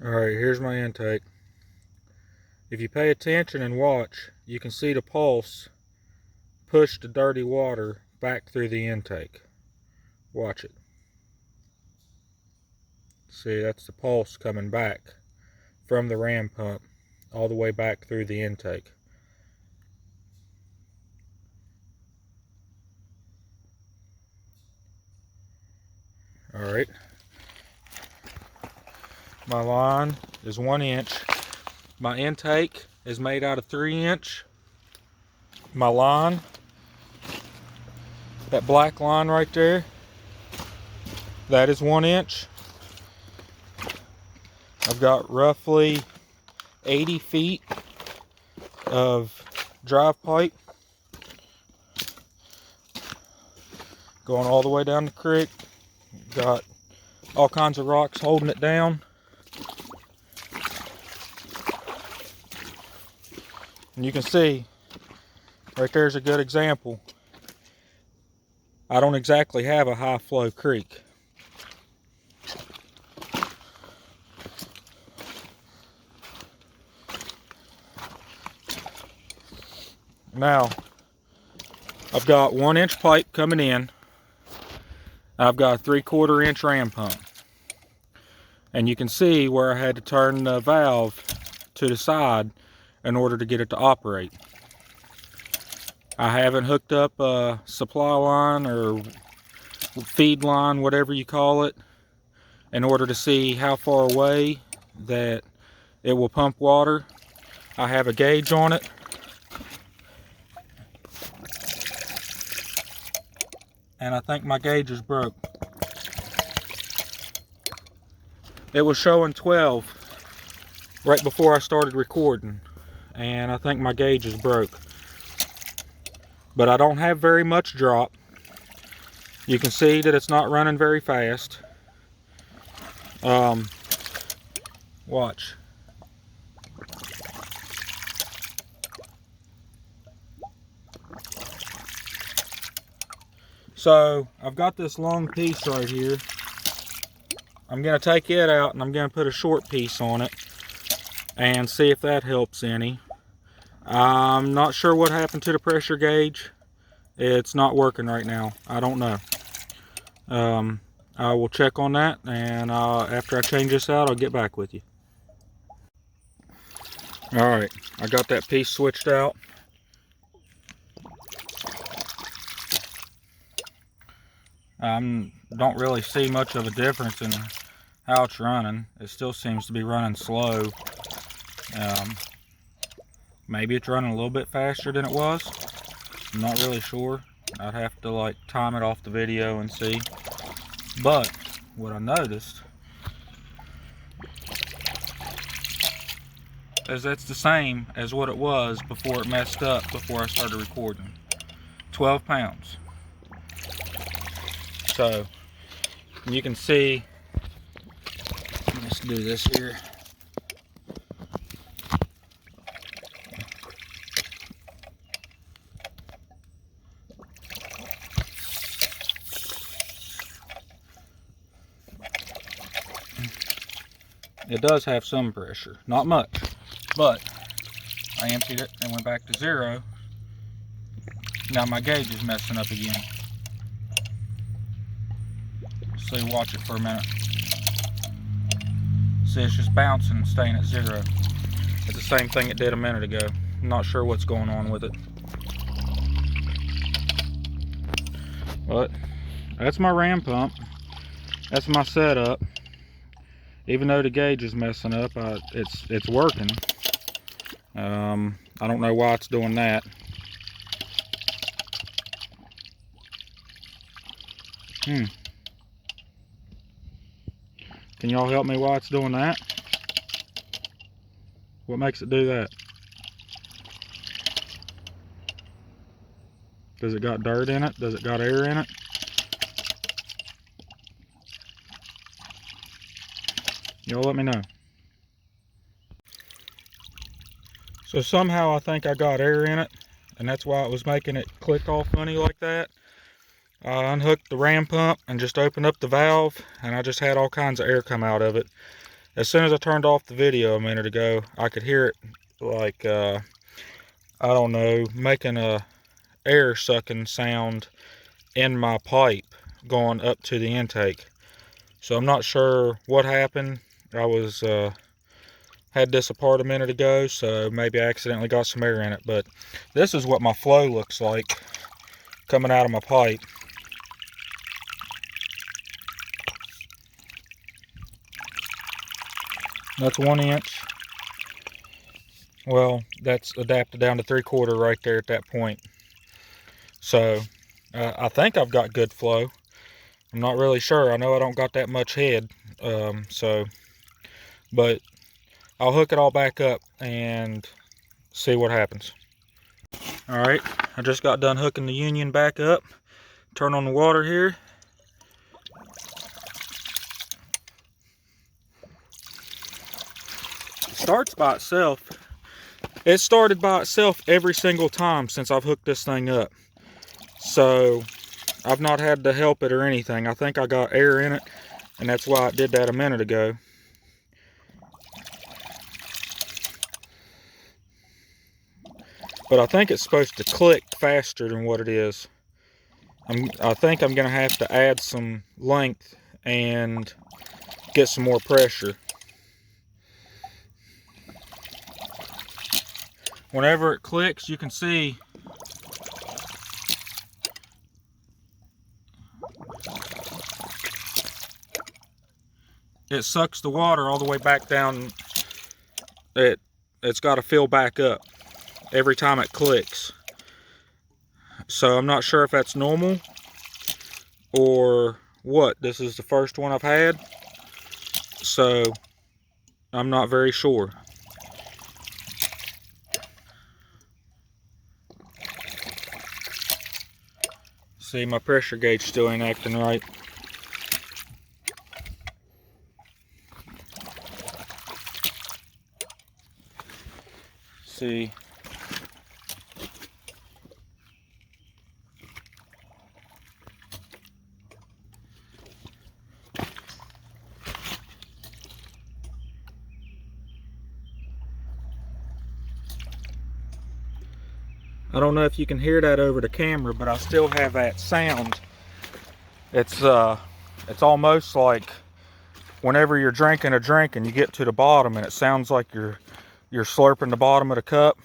Alright, here's my intake. If you pay attention and watch, you can see the pulse push the dirty water back through the intake. Watch it. See, that's the pulse coming back from the ram pump all the way back through the intake. Alright. My line is 1 inch. My intake is made out of 3 inch. My line, that black line right there, that is 1 inch. I've got roughly 80 feet of drive pipe going all the way down the creek. Got all kinds of rocks holding it down. And you can see, right there's a good example. I don't exactly have a high flow creek. Now, I've got 1 inch pipe coming in. I've got a 3/4 inch ram pump. And you can see where I had to turn the valve to the side in order to get it to operate. I haven't hooked up a supply line or feed line, whatever you call it, in order to see how far away that it will pump water. I have a gauge on it. And I think my gauge is broke. It was showing 12 right before I started recording, and I think my gauge is broke. But I don't have very much drop. You can see that it's not running very fast. Watch. So I've got this long piece right here. I'm going to take it out and I'm going to put a short piece on it and see if that helps any. I'm not sure what happened to the pressure gauge. It's not working right now. I don't know. I will check on that, and after I change this out, I'll get back with you. Alright, I got that piece switched out. Don't really see much of a difference in how it's running. It still seems to be running slow. Maybe it's running a little bit faster than it was. I'm not really sure. I'd have to like time it off the video and see. But what I noticed is that's the same as what it was before it messed up before I started recording. 12 pounds. So you can see, let's do this here. It does have some pressure, not much, but I emptied it and went back to 0. Now my gauge is messing up again. So you watch it for a minute. See, it's just bouncing and staying at 0. It's the same thing it did a minute ago. I'm not sure what's going on with it. But that's my ram pump. That's my setup. Even though the gauge is messing up, it's working. I don't know why it's doing that. Can y'all help me why it's doing that? What makes it do that? Does it got dirt in it? Does it got air in it? Y'all let me know. So somehow I think I got air in it, and that's why it was making it click all funny like that. I unhooked the ram pump and just opened up the valve, and I just had all kinds of air come out of it. as soon as I turned off the video a minute ago, I could hear it like, I don't know, making a air sucking sound in my pipe going up to the intake. So I'm not sure what happened. I was had this apart a minute ago, so maybe I accidentally got some air in it. But this is what my flow looks like coming out of my pipe. That's 1 inch. Well, that's adapted down to 3/4 right there at that point. So I think I've got good flow. I'm not really sure. I know I don't got that much head. But I'll hook it all back up and see what happens. All right, I just got done hooking the union back up. Turn on the water here. It starts by itself. It started by itself every single time since I've hooked this thing up. So I've not had to help it or anything. I think I got air in it, and that's why it did that a minute ago. But I think it's supposed to click faster than what it is. I think I'm gonna have to add some length and get some more pressure. Whenever it clicks, you can see it sucks the water all the way back down. It's got to fill back up every time it clicks. So I'm not sure if that's normal or what. This is the first one I've had, so I'm not very sure. See, my pressure gauge still ain't acting right. See. I don't know if you can hear that over the camera, but I still have that sound. It's almost like whenever you're drinking a drink and you get to the bottom and it sounds like you're slurping the bottom of the cup.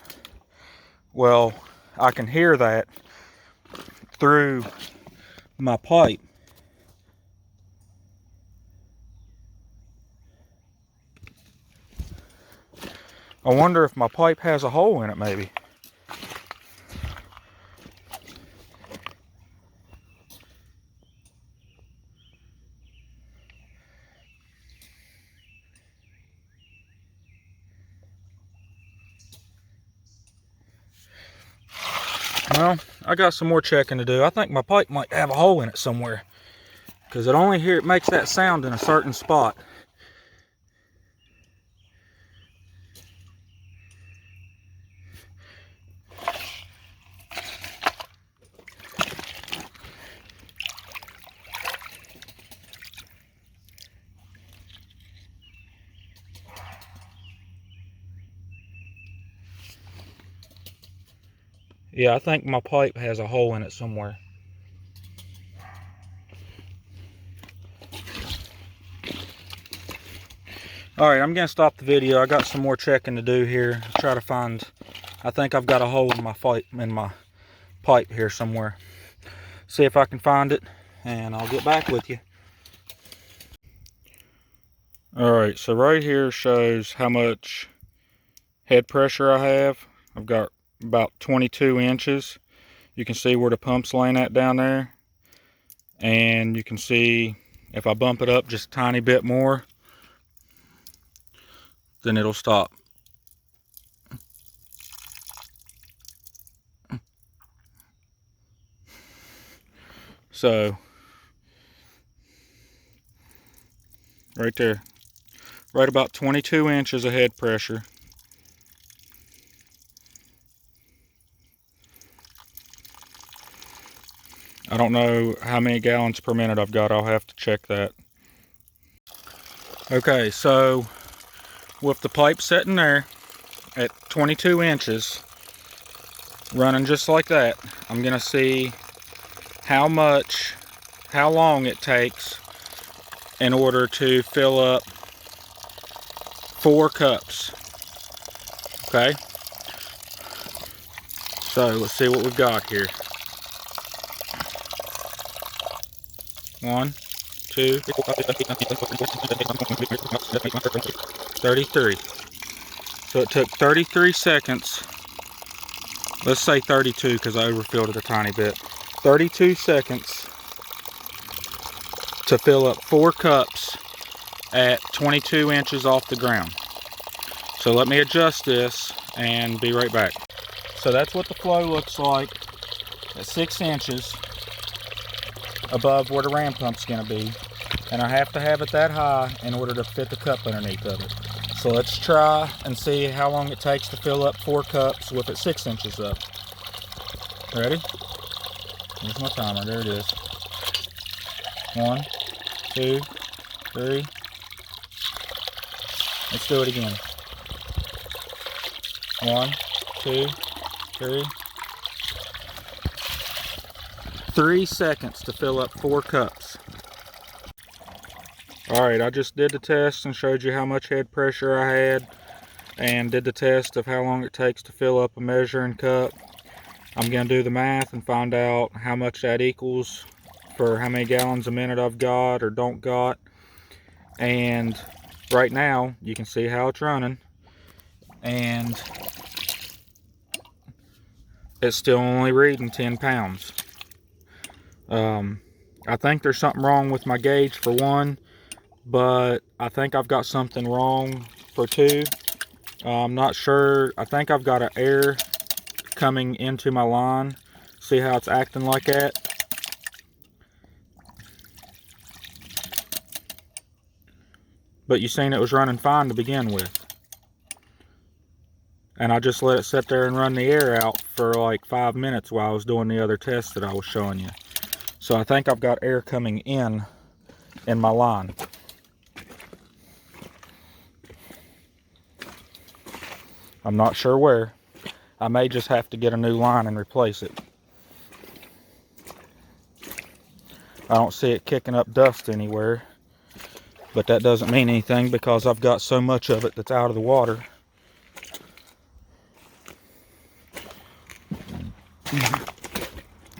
Well, I can hear that through my pipe. I wonder if my pipe has a hole in it, maybe. Well, I got some more checking to do. I think my pipe might have a hole in it somewhere, because it makes that sound in a certain spot. Yeah, I think my pipe has a hole in it somewhere. Alright, I'm going to stop the video. I got some more checking to do here. Try to find, I think I've got a hole in my pipe here somewhere. See if I can find it, and I'll get back with you. Alright, so right here shows how much head pressure I have. I've got about 22 inches. You can see where the pump's laying at down there. And you can see if I bump it up just a tiny bit more, then it'll stop. So, right there, right about 22 inches of head pressure. I don't know how many gallons per minute I've got. I'll have to check that. Okay, so with the pipe sitting there at 22 inches, running just like that, I'm gonna see how long it takes in order to fill up 4 cups. Okay, so let's see what we've got here. 1, 2, 33. So it took 33 seconds. Let's say 32 because I overfilled it a tiny bit. 32 seconds to fill up 4 cups at 22 inches off the ground. So let me adjust this and be right back. So that's what the flow looks like at 6 inches above where the ram pump's gonna be. And I have to have it that high in order to fit the cup underneath of it. So let's try and see how long it takes to fill up 4 cups with it 6 inches up. Ready? Here's my timer, there it is. 1, 2, 3. Let's do it again. 1, 2, 3. 3 seconds to fill up 4 cups. Alright, I just did the test and showed you how much head pressure I had, and did the test of how long it takes to fill up a measuring cup. I'm going to do the math and find out how much that equals for how many gallons a minute I've got or don't got. And right now, you can see how it's running. And it's still only reading 10 pounds. I think there's something wrong with my gauge for 1, but I think I've got something wrong for 2. I'm not sure. I think I've got an air coming into my line. See how it's acting like that? But you seen it was running fine to begin with. And I just let it sit there and run the air out for like 5 minutes while I was doing the other test that I was showing you. So I think I've got air coming in my line. I'm not sure where. I may just have to get a new line and replace it. I don't see it kicking up dust anywhere, but that doesn't mean anything because I've got so much of it that's out of the water.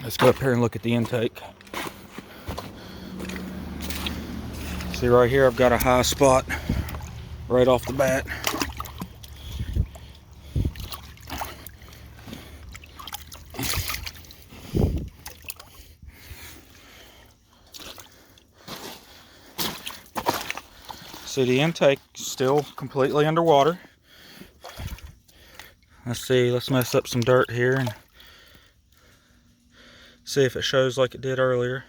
Let's go up here and look at the intake. See right here, I've got a high spot right off the bat. See, the intake is still completely underwater. Let's see, let's mess up some dirt here and see if it shows like it did earlier.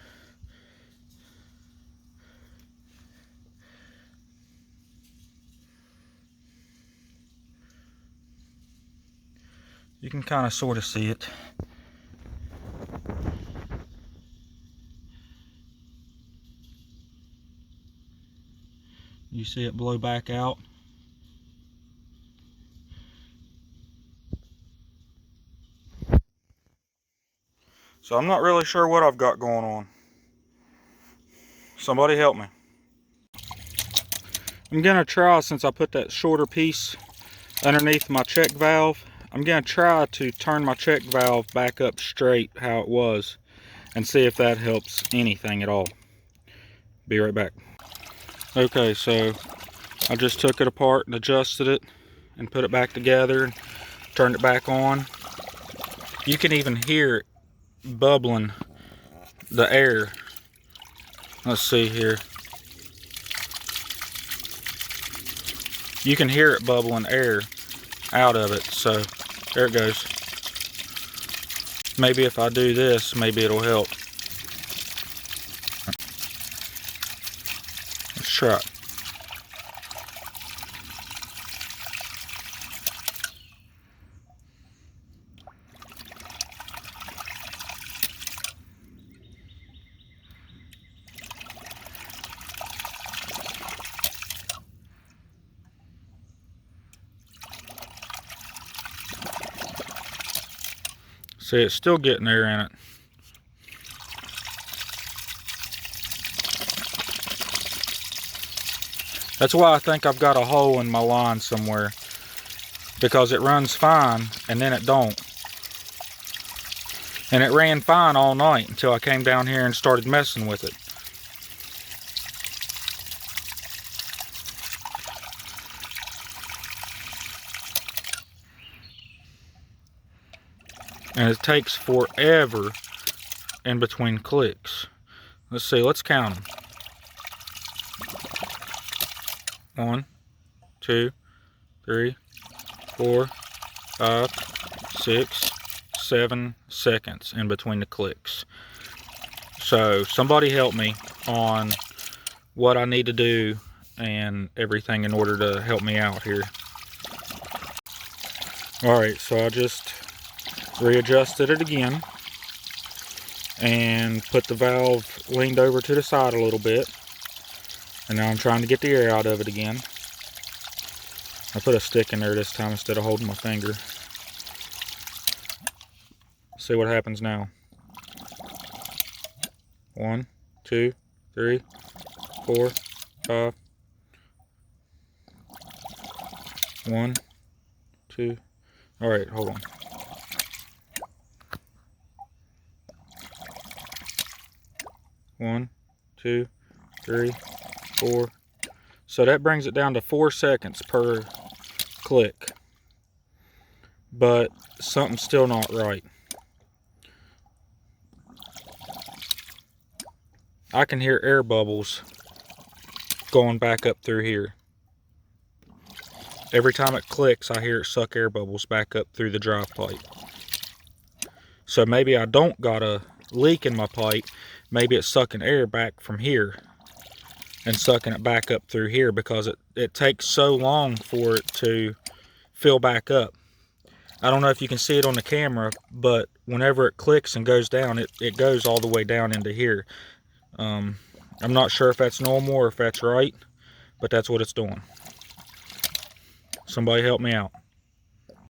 You can kind of sort of see it. You see it blow back out. So I'm not really sure what I've got going on. Somebody help me. I'm gonna try, since I put that shorter piece underneath my check valve, I'm gonna try to turn my check valve back up straight how it was and see if that helps anything at all. Be right back. Okay, so I just took it apart and adjusted it and put it back together and turned it back on. You can even hear it bubbling the air. Let's see here. You can hear it bubbling air out of it. So there it goes. Maybe if I do this, maybe it'll help. Let's try it. See, it's still getting there in it. That's why I think I've got a hole in my line somewhere, because it runs fine and then it don't. And it ran fine all night until I came down here and started messing with it. And it takes forever in between clicks. Let's see, let's count them. 1, 2, 3, 4, 5, 6, 7 seconds in between the clicks. So somebody help me on what I need to do and everything in order to help me out here. Alright, so I just readjusted it again and put the valve leaned over to the side a little bit, and now I'm trying to get the air out of it again. I put a stick in there this time instead of holding my finger. See what happens now. 1, 2, 3, 4, 5. 1, 2. Alright, hold on. 1, 2, 3, 4. So that brings it down to 4 seconds per click. But something's still not right. I can hear air bubbles going back up through here. Every time it clicks, I hear it suck air bubbles back up through the drive pipe. So maybe I don't got a leak in my pipe. Maybe it's sucking air back from here and sucking it back up through here, because it takes so long for it to fill back up. I don't know if you can see it on the camera, but whenever it clicks and goes down, it goes all the way down into here. I'm not sure if that's normal or if that's right, but that's what it's doing. Somebody help me out.